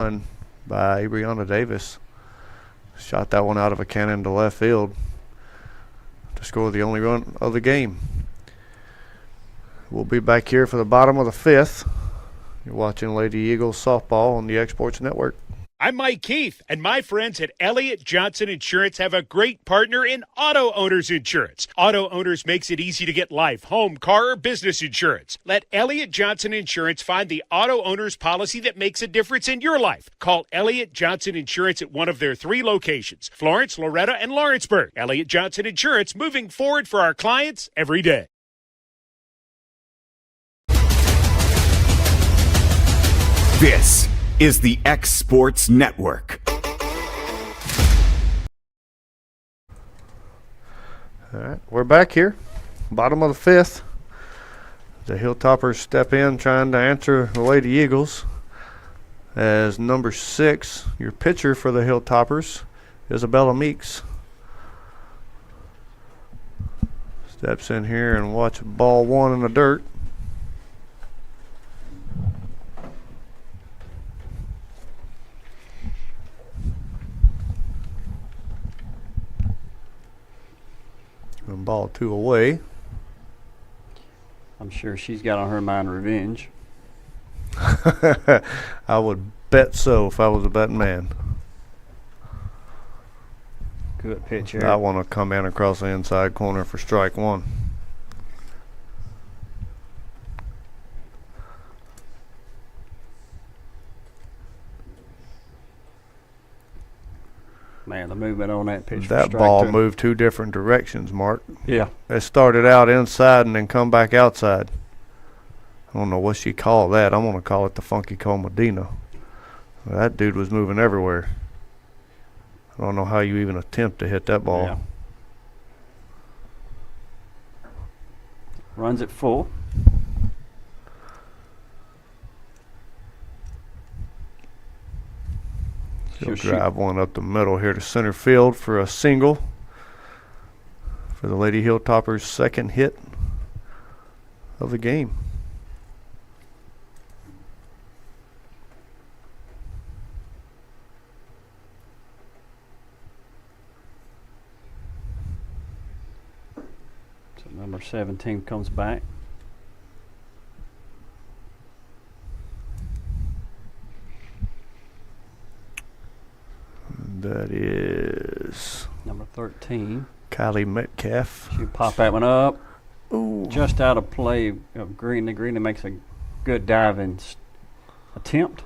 by Brianna Davis. Shot that one out of a cannon to left field to score the only run of the game. We'll be back here for the bottom of the fifth. You're watching Lady Eagles softball on the Exports Network. I'm Mike Keith, and my friends at Elliott Johnson Insurance have a great partner in Auto Owners Insurance. Auto Owners makes it easy to get life, home, car, or business insurance. Let Elliott Johnson Insurance find the Auto Owners policy that makes a difference in your life. Call Elliott Johnson Insurance at one of their 3 locations, Florence, Loretto, and Lawrenceburg. Elliott Johnson Insurance, moving forward for our clients every day. This is the X Sports Network. All right, we're back here, bottom of the fifth. The Hilltoppers step in trying to answer the Lady Eagles. As number 6, your pitcher for the Hilltoppers, Isabella Meeks, steps in here and watch ball 1 in the dirt. And ball 2 away. I'm sure she's got on her mind revenge. I would bet so if I was a betting man. Good pitch here. I want to come in across the inside corner for strike 1. Man, the movement on that pitch. That ball moved 2 different directions, Mark. Yeah. It started out inside and then come back outside. I don't know what she called that. I'm going to call it the Funky Cole Medina. That dude was moving everywhere. I don't know how you even attempt to hit that ball. Yeah. Runs it full. She'll drive one up the middle here to center field for a single for the Lady Hilltoppers' second hit of the game. So number 17 comes back. That is number 13. Kylie Metcalf. She pop that one up. Ooh. Just out of play of Green. Green makes a good diving attempt.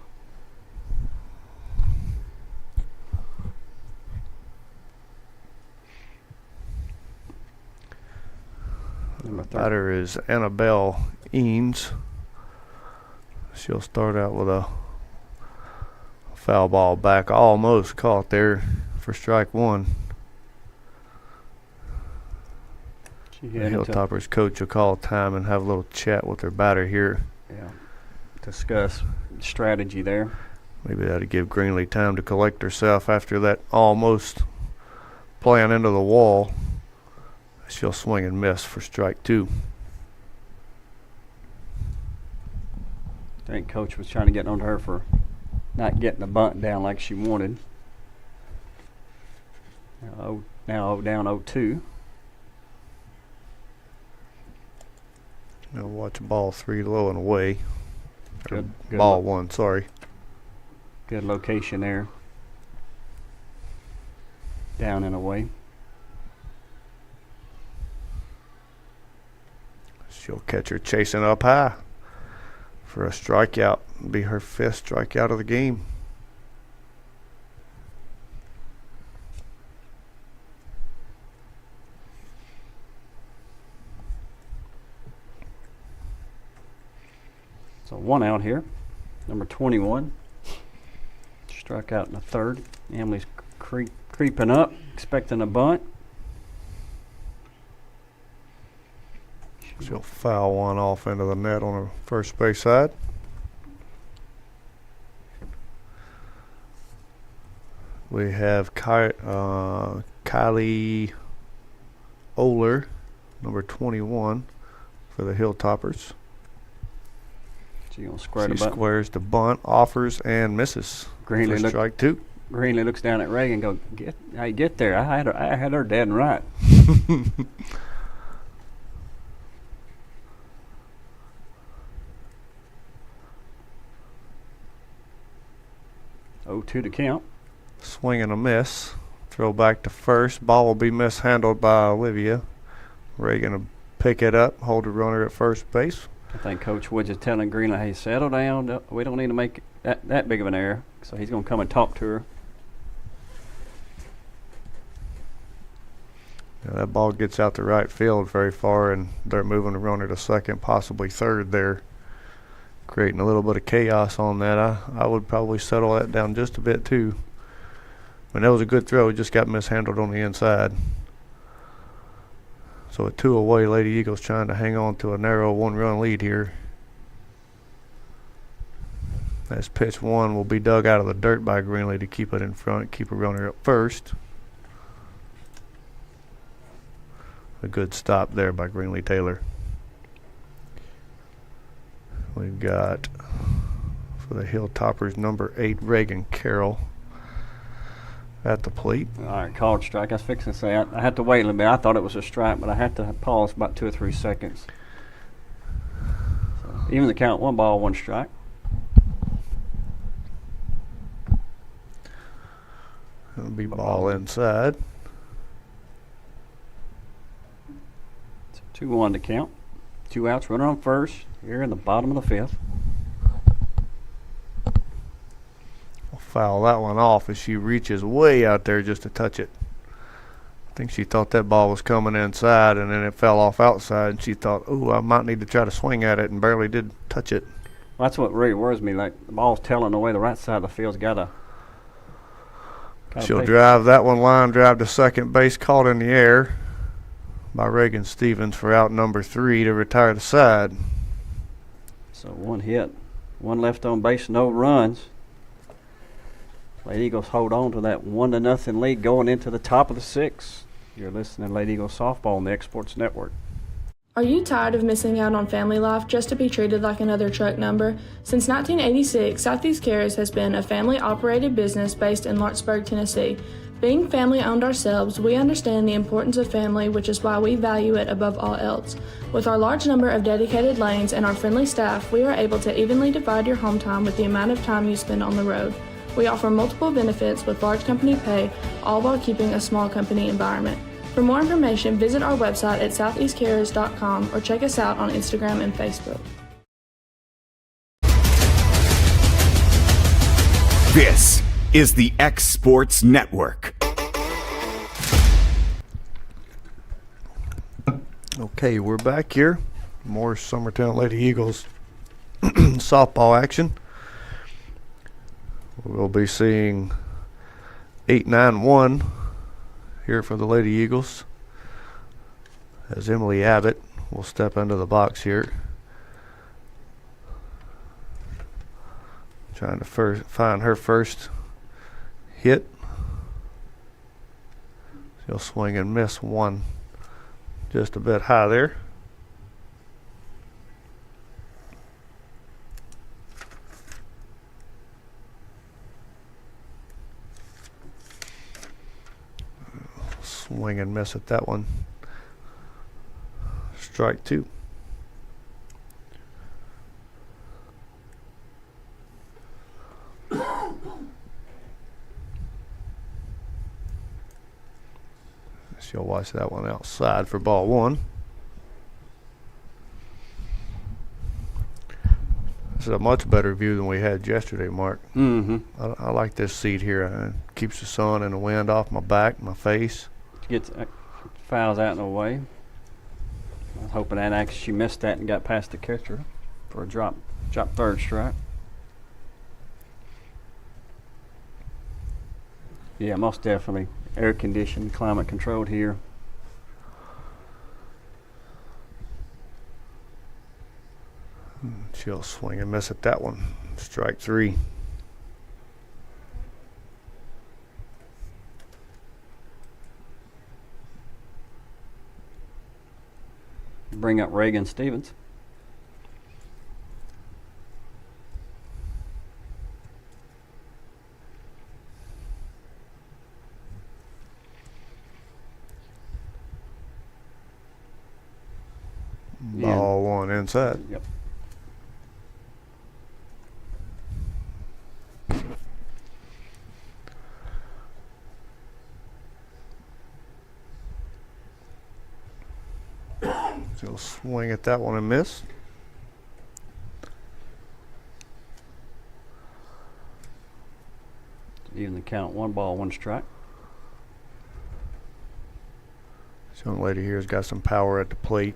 Number 13. Batter is Annabelle Eanes. She'll start out with a foul ball back, almost caught there for strike 1. The Hilltoppers coach will call time and have a little chat with their batter here. Yeah, discuss strategy there. Maybe that'll give Greenlee time to collect herself after that almost playing into the wall. She'll swing and miss for strike 2. I think coach was trying to get on her for not getting the bunt down like she wanted. Now down 0-2. Now watch ball 3 low and away. Good Ball 1, sorry. Good location there. Down and away. She'll catch her chasing up high for a strikeout. Be her 5th strikeout of the game. So 1 out here. Number 21. Struck out in the 3rd. Emily's creeping up, expecting a bunt. She'll foul one off into the net on her first base side. We have Kylie Oler, number 21, for the Hilltoppers. She gonna square She the bunt. squares the bunt, offers, and misses. Greenlee, Strike 2. Greenlee looks down at Reagan and goes, how you get there? I had her dead and right. 0-2 to count. Swing and a miss. Throw back to first. Ball will be mishandled by Olivia. Reagan will pick it up, hold the runner at first base. I think Coach Woods is telling Greenlee, hey, settle down. We don't need to make that big of an error. So he's going to come and talk to her. Yeah, that ball gets out to right field very far, and they're moving the runner to second, possibly third there, creating a little bit of chaos on that. I would probably settle that down just a bit too. I mean, that was a good throw. It just got mishandled on the inside. So a 2 away, Lady Eagles trying to hang on to a narrow 1-run lead here. As pitch 1 will be dug out of the dirt by Greenlee to keep it in front, keep a runner at first. A good stop there by Greenlee Taylor. We've got for the Hilltoppers number 8 Reagan Carroll at the plate. All right, called strike. I was fixing to say I had to wait a little bit. I thought it was a strike, but I had to pause about 2 or 3 seconds. So even the count, 1 ball, 1 strike. It'll be ball inside. 2-1 to count. 2 outs, runner on first. Here in the bottom of the 5th. We'll foul that one off as she reaches way out there just to touch it. I think she thought that ball was coming inside, and then it fell off outside, and she thought, oh, I might need to try to swing at it, and barely did touch it. Well, that's what really worries me. Like, the ball's telling away the right side of the field's got to. She'll drive that one, line drive to second base, caught in the air by Reagan Stevens for out number 3 to retire the side. So 1 hit, 1 left on base, no runs. Lady Eagles hold on to that 1-0 lead going into the top of the 6th. You're listening to Lady Eagles Softball on the Exports Network. Are you tired of missing out on family life just to be treated like another truck number? Since 1986, Southeast Cares has been a family-operated business based in Lawrenceburg, Tennessee. Being family-owned ourselves, we understand the importance of family, which is why we value it above all else. With our large number of dedicated lanes and our friendly staff, we are able to evenly divide your home time with the amount of time you spend on the road. We offer multiple benefits with large company pay, all while keeping a small company environment. For more information, visit our website at southeastcarriers.com or check us out on Instagram and Facebook. This is the X Sports Network. Okay, we're back here. More Summertown Lady Eagles softball action. We'll be seeing 8-9-1 here for the Lady Eagles as Emily Abbott will step into the box here. Trying to find her first hit. She'll swing and miss one just a bit high there. Swing and miss at that one. Strike 2. She'll watch that one outside for ball 1. This is a much better view than we had yesterday, Mark. Mm-hmm. I like this seat here. It keeps the sun and the wind off my back, my face. Gets fouls out in the way. I was hoping that actually she missed that and got past the catcher for a drop third strike. Yeah, most definitely air conditioned, climate controlled here. She'll swing and miss at that one. Strike 3. Bring up Reagan Stevens. Ball one inside. Yep. He'll swing at that one and miss. Even the count, 1 ball, 1 strike. This young lady here has got some power at the plate.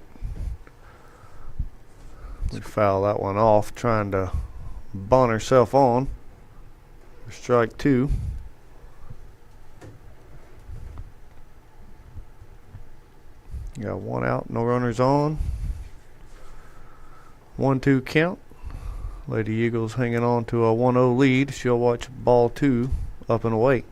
We foul that one off, trying to bunt herself on. Strike 2. Got 1 out, no runners on. 1-2 count. Lady Eagles hanging on to a 1-0 lead. She'll watch ball 2 up and away.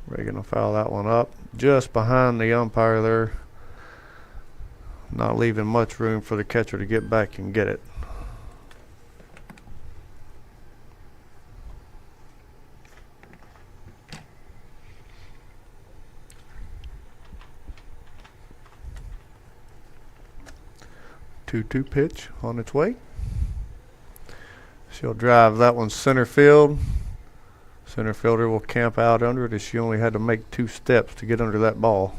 We're going to foul that one up just behind the umpire there. Not leaving much room for the catcher to get back and get it. Two pitch on its way. She'll drive that one center field. Center fielder will camp out under it as she only had to make 2 steps to get under that ball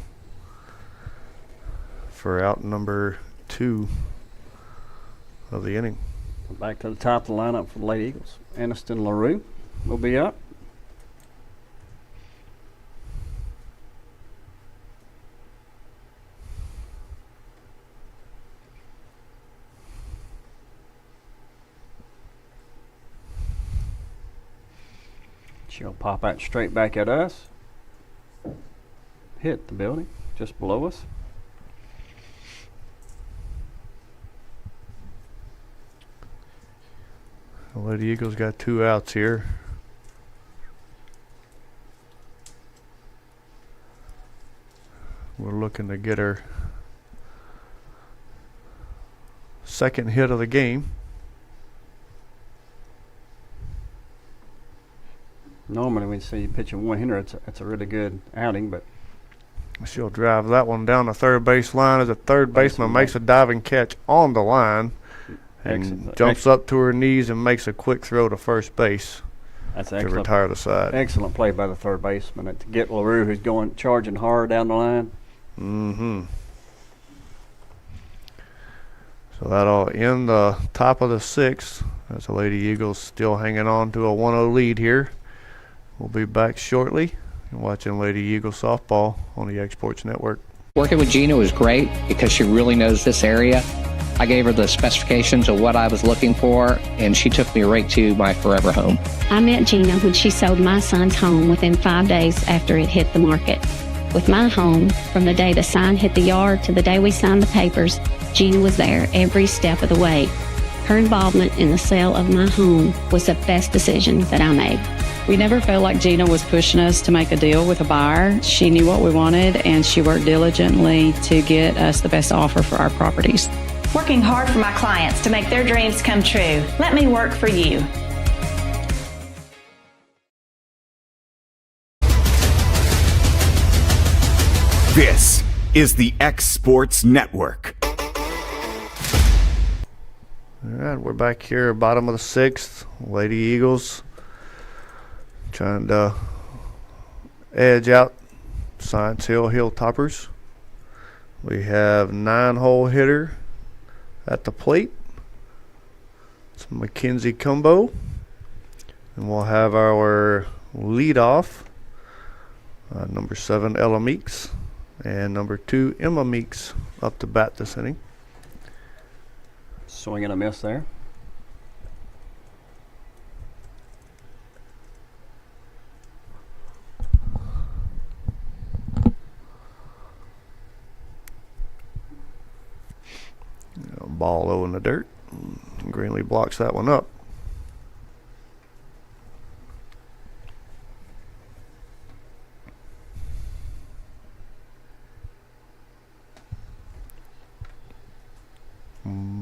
for out number 2 of the inning. Back to the top of the lineup for the Lady Eagles. Aniston LaRue will be up. She'll pop out straight back at us. Hit the building just below us. The Lady Eagles got 2 outs here. We're looking to get her second hit of the game. Normally when you see you pitching 1-hitter, it's a really good outing, but She'll drive that one down the third base line as a third baseman makes a diving catch on the line and jumps up to her knees and makes a quick throw to first base that's to retire the side. Excellent play by the third baseman to get LaRue, who's going charging hard down the line. Mm-hmm. So that'll end the top of the 6th as the Lady Eagles still hanging on to a 1-0 lead here. We'll be back shortly and watching Lady Eagle softball on the Exports Network. Working with Gina was great because she really knows this area. I gave her the specifications of what I was looking for, and she took me right to my forever home. I met Gina when she sold my son's home within 5 days after it hit the market. With my home, from the day the sign hit the yard to the day we signed the papers, Gina was there every step of the way. Her involvement in the sale of my home was the best decision that I made. We never felt like Gina was pushing us to make a deal with a buyer. She knew what we wanted, and she worked diligently to get us the best offer for our properties. Working hard for my clients to make their dreams come true. Let me work for you. This is the X Sports Network. All right, we're back here, bottom of the 6th. Lady Eagles trying to edge out Science Hill Hilltoppers. We have 9-hole hitter at the plate. It's Mackenzie Cumbo. And we'll have our leadoff, number 7, Ella Meeks, and number 2, Emma Meeks, up to bat this inning. Swing and a miss there. Ball low in the dirt. Greenlee blocks that one up.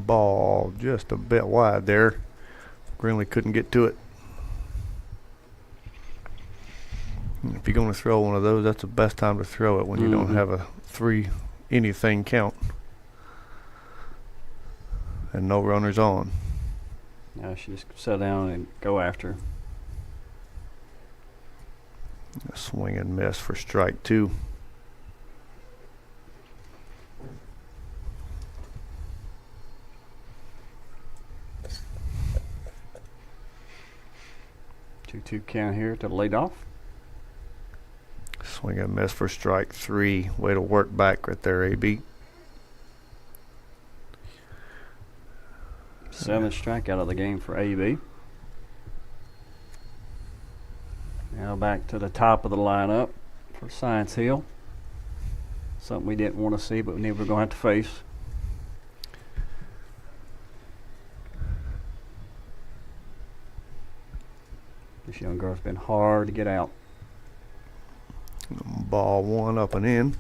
ball just a bit wide there. Greenlee couldn't get to it. If you're going to throw one of those, that's the best time to throw it when you don't have a 3 anything count and no runners on. Now she just sit down and go after. A swing and miss for strike 2. Two count here to lead off. Swing and miss for strike 3. Way to work back right there, AB. 7th strikeout of the game for AB. Now back to the top of the lineup for Science Hill. Something we didn't want to see, but we knew we were going to have to face. This young girl's been hard to get out. Ball 1 up and in.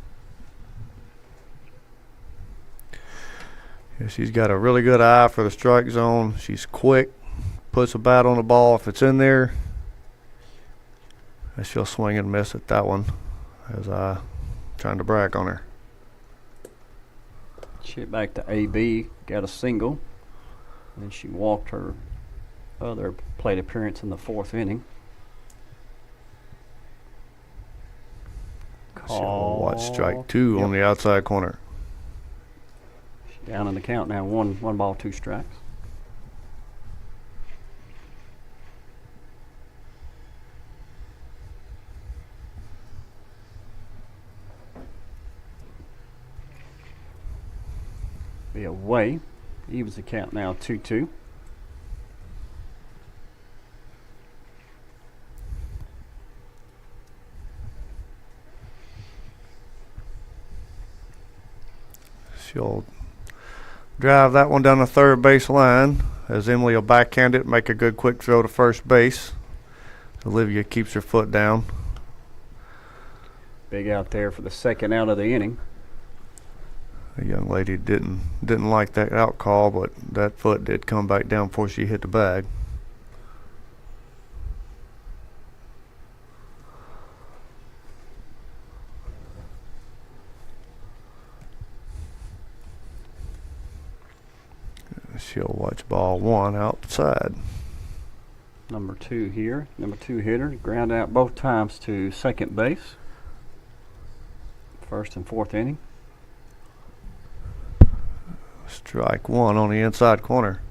Yeah, she's got a really good eye for the strike zone. She's quick, puts a bat on the ball if it's in there. And she'll swing and miss at that one as I trying to brag on her. Shit back to AB, got a single. And she walked her other plate appearance in the 4th inning. She'll watch strike 2 on the outside corner. She's down in the count now, one ball, 2 strikes. Be away. Evens the count now, 2-2. She'll drive that one down the third base line as Emily will backhand it, make a good quick throw to first base. Olivia keeps her foot down. Big out there for the 2nd out of the inning. The young lady didn't like that out call, but that foot did come back down before she hit the bag. She'll watch ball 1 outside. Number 2 here. Number 2 hitter. Ground out both times to second base. 1st and 4th inning. Strike 1 on the inside corner.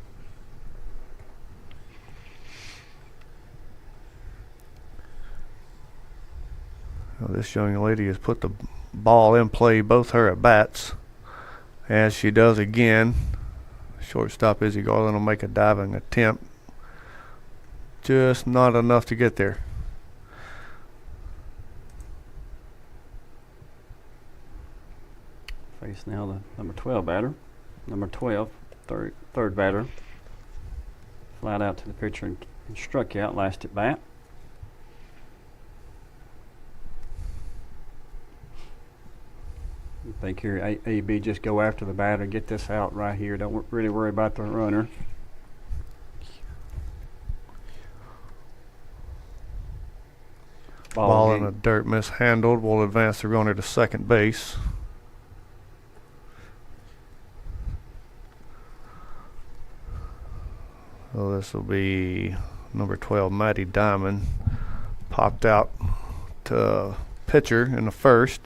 Now this young lady has put the ball in play, both her at bats, as she does again. Shortstop Izzy Garland will make a diving attempt. Just not enough to get there. Face now the number 12 batter. Number 12, third batter. Flat out to the pitcher and struck out last at bat. I think here AB just go after the batter, get this out right here. Don't really worry about the runner. Ball in the dirt, mishandled. Will advance the runner to second base. So this will be number 12, Maddie Diamond. Popped out to pitcher in the 1st.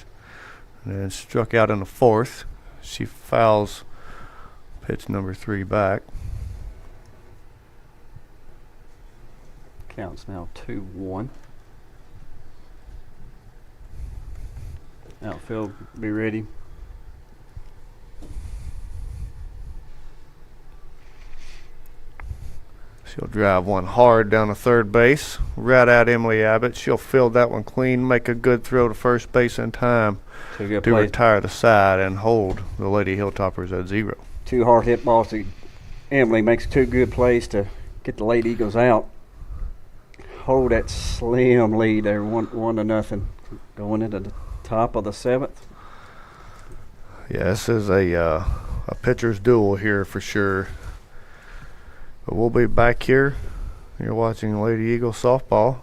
And then struck out in the 4th. She fouls pitch number 3 back. Counts now 2-1. Outfield be ready. She'll drive one hard down to third base. Right at Emily Abbott. She'll field that one clean, make a good throw to first base in time to retire the side and hold the Lady Hilltoppers at 0. 2 hard hit balls to Emily, makes 2 good plays to get the Lady Eagles out. Hold that slim lead there, 1-0, going into the top of the 7th. Yeah, this is a a pitcher's duel here for sure. But we'll be back here. You're watching Lady Eagle softball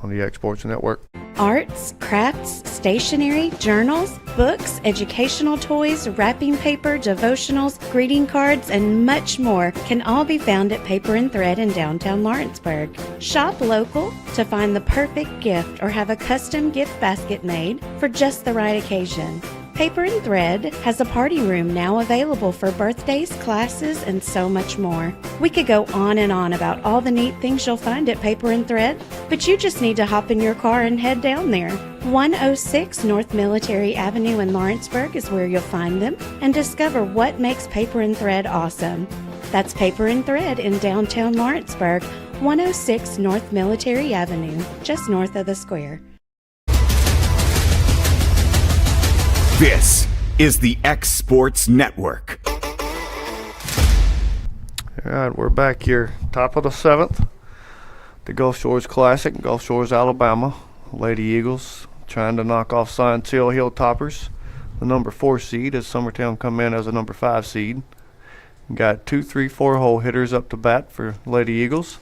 on the Exports Network. Arts, crafts, stationery, journals, books, educational toys, wrapping paper, devotionals, greeting cards, and much more can all be found at Paper and Thread in downtown Lawrenceburg. Shop local to find the perfect gift or have a custom gift basket made for just the right occasion. Paper and Thread has a party room now available for birthdays, classes, and so much more. We could go on and on about all the neat things you'll find at Paper and Thread, but you just need to hop in your car and head down there. 106 North Military Avenue in Lawrenceburg is where you'll find them and discover what makes Paper and Thread awesome. That's Paper and Thread in downtown Lawrenceburg, 106 North Military Avenue, just north of the square. This is the X Sports Network. All right, we're back here, top of the 7th. The Gulf Shores Classic, Gulf Shores, Alabama. Lady Eagles trying to knock off Science Hill Hilltoppers. The number 4 seed as Summertown come in as a number 5 seed. Got 2, 3, 4 hole hitters up to bat for Lady Eagles.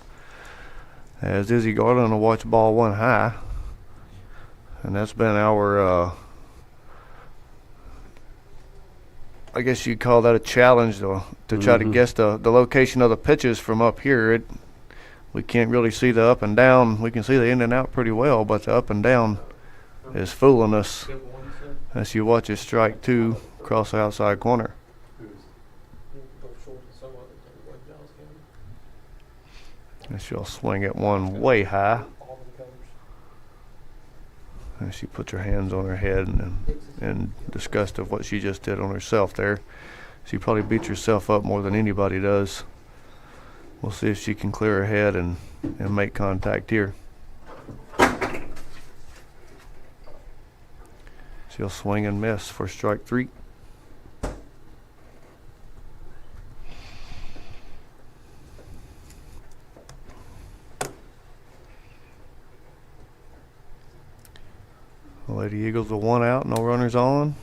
As Izzy Garland will watch ball 1 high. And that's been our I guess you'd call that a challenge, though, to try to guess the location of the pitches from up here. We can't really see the up and down. We can see the in and out pretty well, but the up and down is fooling us as you watch it strike 2 across the outside corner. And she'll swing at 1 way high. And she puts her hands on her head in disgust of what she just did on herself there. She probably beats herself up more than anybody does. We'll see if she can clear her head and make contact here. She'll swing and miss for strike 3. Lady Eagles are 1 out, no runners on.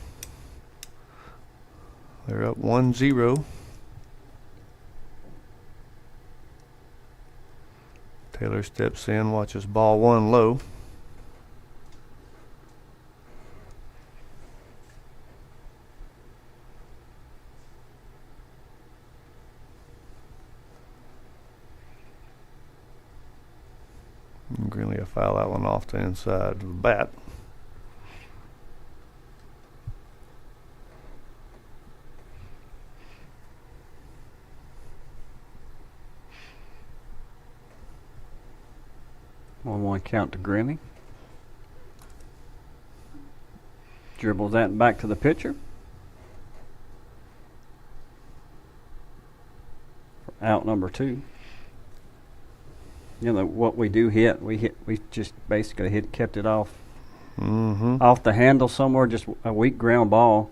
They're up 1-0. Taylor steps in, watches ball 1 low. And Greenlee will foul that one off the inside of the bat. One count to Greenlee. Dribbles that back to the pitcher. For out number 2. You know what we do hit, we just basically kept it off off the handle somewhere, just a weak ground ball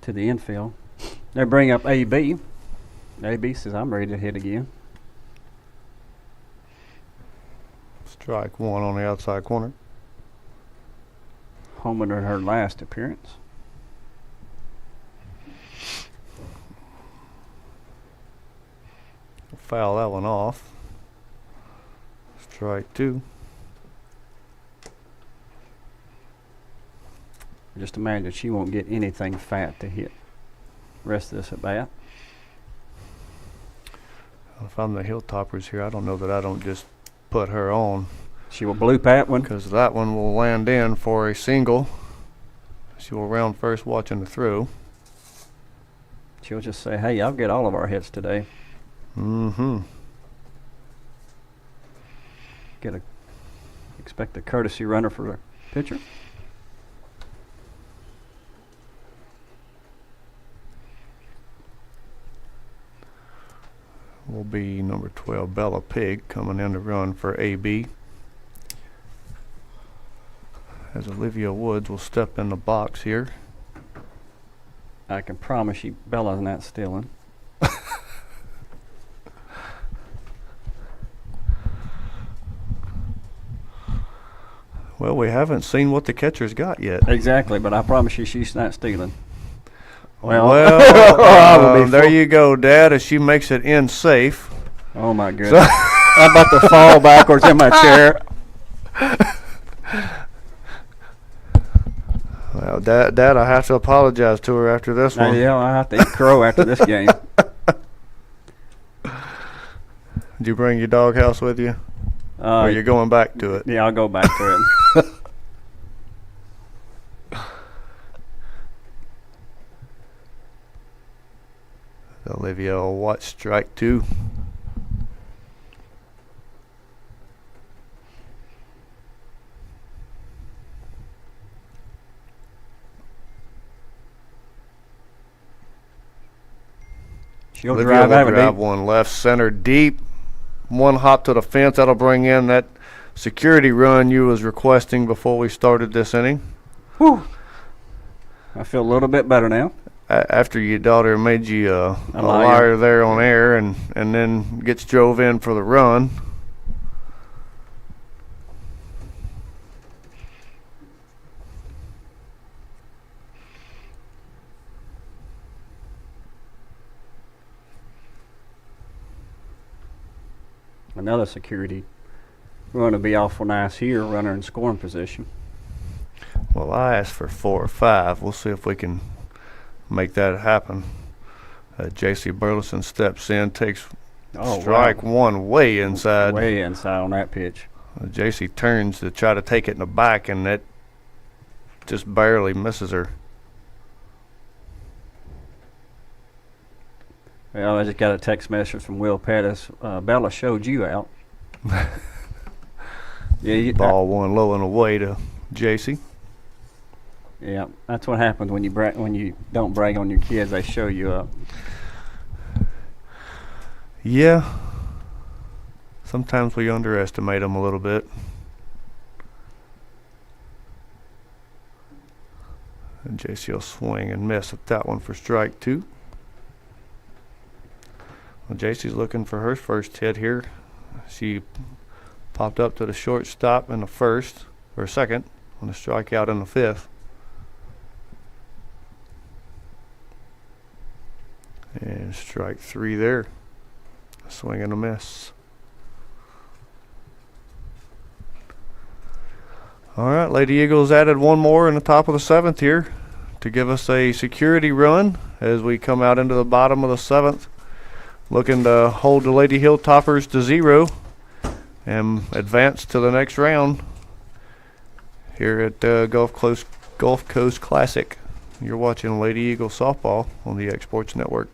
to the infield. They bring up AB. AB says, I'm ready to hit again. Strike 1 on the outside corner. Homer in her last appearance. Foul that one off. Strike 2. Just imagine she won't get anything fat to hit rest of this at bat. If I'm the Hilltoppers here, I don't know that I don't just put her on. She will bloop that one. Because that one will land in for a single. She will round first watching the throw. She'll just say, hey, I'll get all of our hits today. Expect a courtesy runner for the pitcher. Will be number 12, Bella Pig, coming in to run for AB. As Olivia Woods will step in the box here. I can promise you Bella's not stealing. Well, we haven't seen what the catcher's got yet. Exactly, but I promise you she's not stealing. Well, there you go, Dad, as she makes it in safe. Oh, my goodness. I'm about to fall backwards in my chair. Well, Dad, I have to apologize to her after this one. Yeah, I have to eat crow after this game. Did you bring your doghouse with you? Or you're going back to it? Yeah, I'll go back to it. Olivia will watch strike 2. She'll Olivia drive will drive one left center deep. One hop to the fence. That'll bring in that security run you was requesting before we started this inning. Whew. I feel a little bit better now. After your daughter made you a liar there on air and then gets drove in for the run. Another security run to be awful nice here, runner in scoring position. Well, I asked for 4 or 5. We'll see if we can make that happen. J.C. Burleson steps in, takes strike 1 way inside. Way inside on that pitch. J.C. turns to try to take it in the back, and that just barely misses her. Well, I just got a text message from Will Pettis. Bella showed you out. Yeah, ball one low and away to J.C. Yeah, that's what happens when you don't brag on your kids. They show you up. Yeah. Sometimes we underestimate them a little bit. And J.C. will swing and miss at that one for strike 2. Well, J.C.'s looking for her first hit here. She popped up to the shortstop in the first, or second, on a strikeout in the 5th. And strike 3 there. A swing and a miss. All right, Lady Eagles added one more in the top of the 7th here to give us a security run as we come out into the bottom of the 7th. Looking to hold the Lady Hilltoppers to 0 and advance to the next round here at Gulf Coast Classic. You're watching Lady Eagle softball on the Exports Network.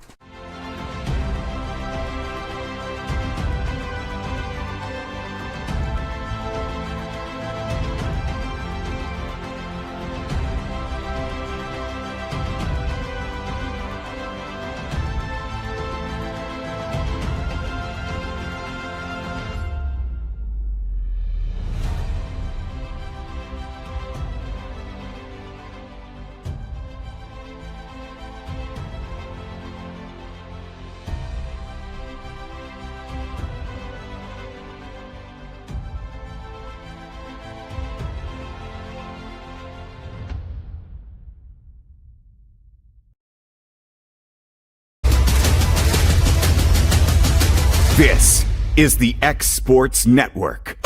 This is the X Sports Network.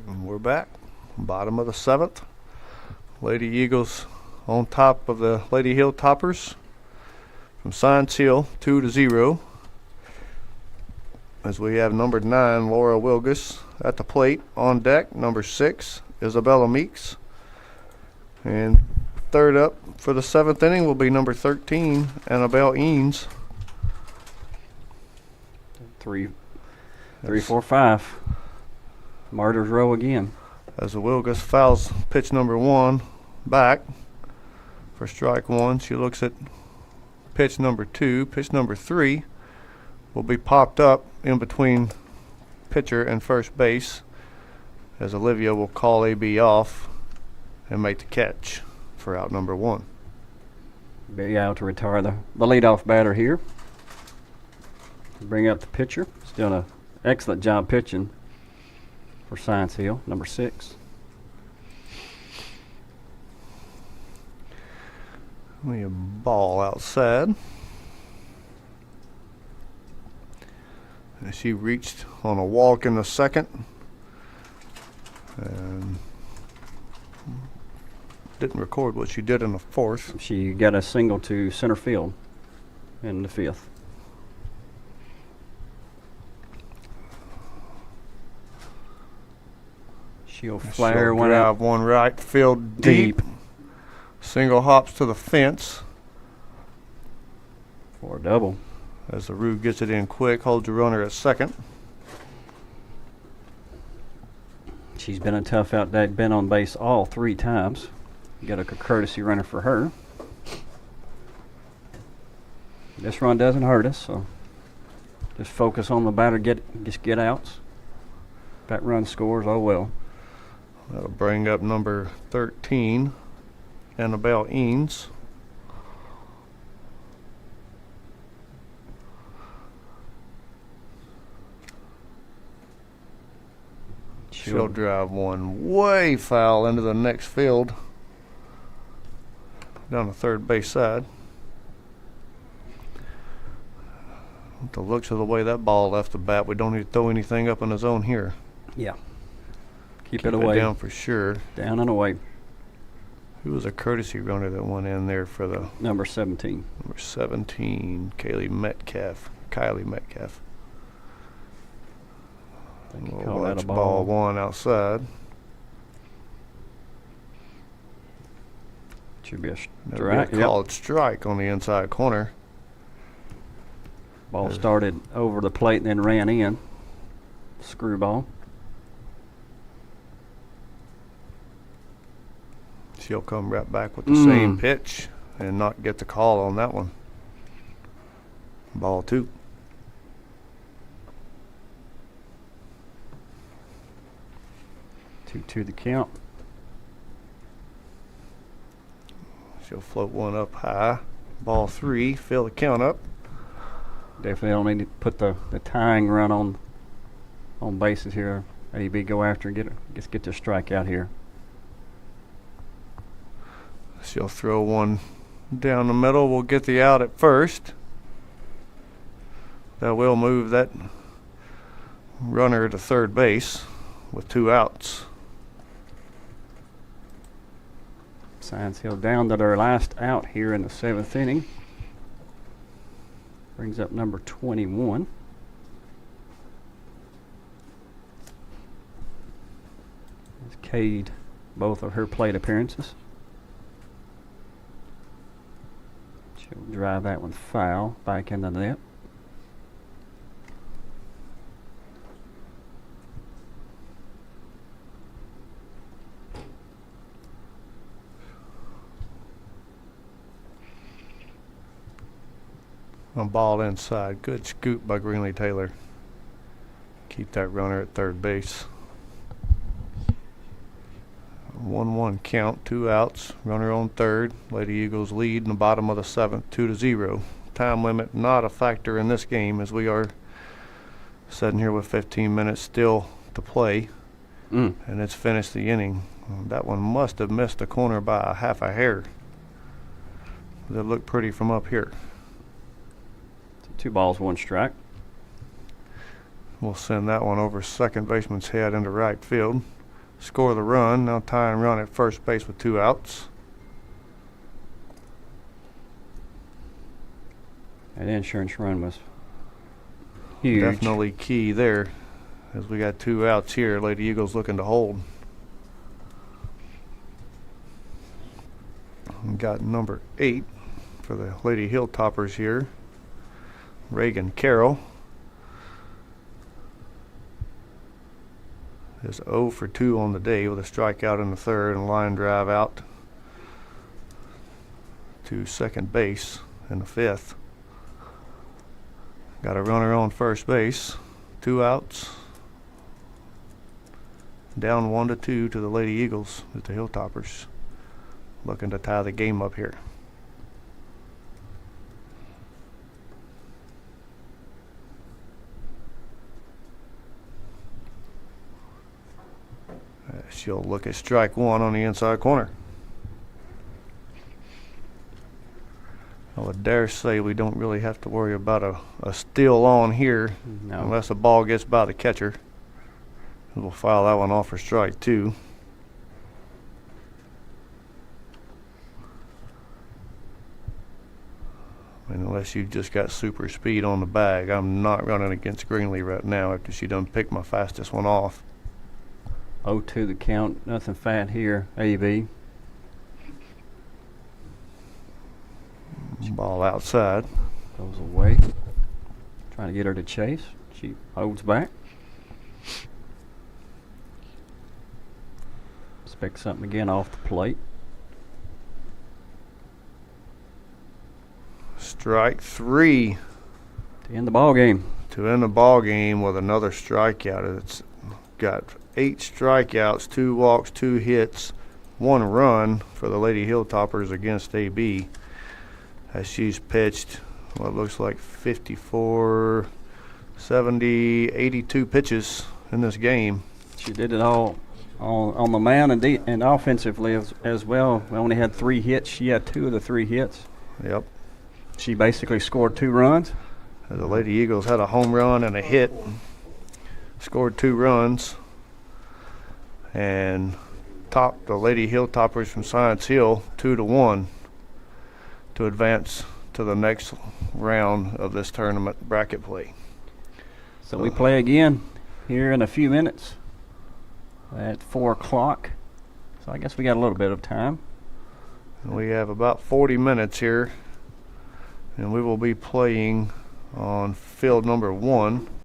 And we're back. Bottom of the 7th. Lady Eagles on top of the Lady Hilltoppers from Science Hill, 2-0. As we have number 9, Laura Wilgus, at the plate. On deck, number 6, Isabella Meeks. And third up for the 7th inning will be number 13, Annabelle Eanes. 3, 4, 5. Martyrs row again. As the Wilgus fouls pitch number 1 back for strike 1. She looks at pitch number 2. Pitch number 3 will be popped up in between pitcher and first base as Olivia will call AB off and make the catch for out number 1. Be out to retire the leadoff batter here. Bring up the pitcher. He's done an excellent job pitching for Science Hill, number 6. A ball outside. And she reached on a walk in the second. And didn't record what she did in the fourth. She got a single to center field in the fifth. She'll flare She'll one drive out one right field deep. Single hops to the fence. for a double. As the Roo gets it in quick, holds the runner at second. She's been a tough out day, been on base all 3 times. Got a courtesy runner for her. This run doesn't hurt us, so just focus on the batter, get outs. If that run scores, oh well. That'll bring up number 13, Annabelle Eanes. She'll drive one way foul into the next field, down the third base side. With the looks of the way that ball left the bat, we don't need to throw anything up in the zone here. Yeah. Keep it away. Down for sure. Down and away. Who was a courtesy runner that went in there for the number 17? Number 17, Kylie Metcalf. Call that a ball one outside. Should be a strike. Called strike on the inside corner. Ball started over the plate and then ran in. Screwball. She'll come right back with the same pitch and not get the call on that one. Ball 2. To the count. She'll float one up high. Ball 3, fill the count up. Definitely don't need to put the tying run on bases here. AB go after and get the strike out here. She'll throw one down the middle. We'll get the out at first. That will move that runner to third base with 2 outs. Signs Hill down to their last out here in the 7th inning. Brings up number 21. Has Cade both of her plate appearances. She'll drive that one foul back into the net. A ball inside. Good scoop by Greenlee Taylor. Keep that runner at third base. 1-1 count, 2 outs. Runner on third. Lady Eagles lead in the bottom of the 7th, 2-0. Time limit not a factor in this game, as we are sitting here with 15 minutes still to play. And it's finished the inning. That one must have missed the corner by a half a hair. It looked pretty from up here. 2 balls, 1 strike. We'll send that one over second baseman's head into right field. Score the run. Now tie and run at first base with 2 outs. That insurance run was huge. Definitely key there, as we got 2 outs here. Lady Eagles looking to hold. We got number 8 for the Lady Hilltoppers here, Reagan Carroll. Is 0 for 2 on the day with a strikeout in the third and a line drive out to second base in the 5th. Got a runner on first base, 2 outs. Down 1-2 to the Lady Eagles with the Hilltoppers, looking to tie the game up here. She'll look at strike 1 on the inside corner. I would dare say we don't really have to worry about a steal on here unless the ball gets by the catcher. We'll foul that one off for strike 2. Unless you've just got super speed on the bag. I'm not running against Greenlee right now after she done picked my fastest one off. 0-2 the count. Nothing fat here. AB. Ball outside. Goes away. Trying to get her to chase. She holds back. Expect something again off the plate. Strike 3. To end the ball game. To end the ball game with another strikeout. It's got 8 strikeouts, 2 walks, 2 hits, 1 run for the Lady Hilltoppers against AB. As she's pitched what looks like 54, 70, 82 pitches in this game. She did it all on the mound and offensively as well. We only had 3 hits. She had 2 of the 3 hits. Yep. She basically scored 2 runs. The Lady Eagles had a home run and a hit. Scored 2 runs. And topped the Lady Hilltoppers from Science Hill 2-1 to advance to the next round of this tournament bracket play. So we play again here in a few minutes at 4 o'clock. So I guess we got a little bit of time. We have about 40 minutes here, and we will be playing on field number 1.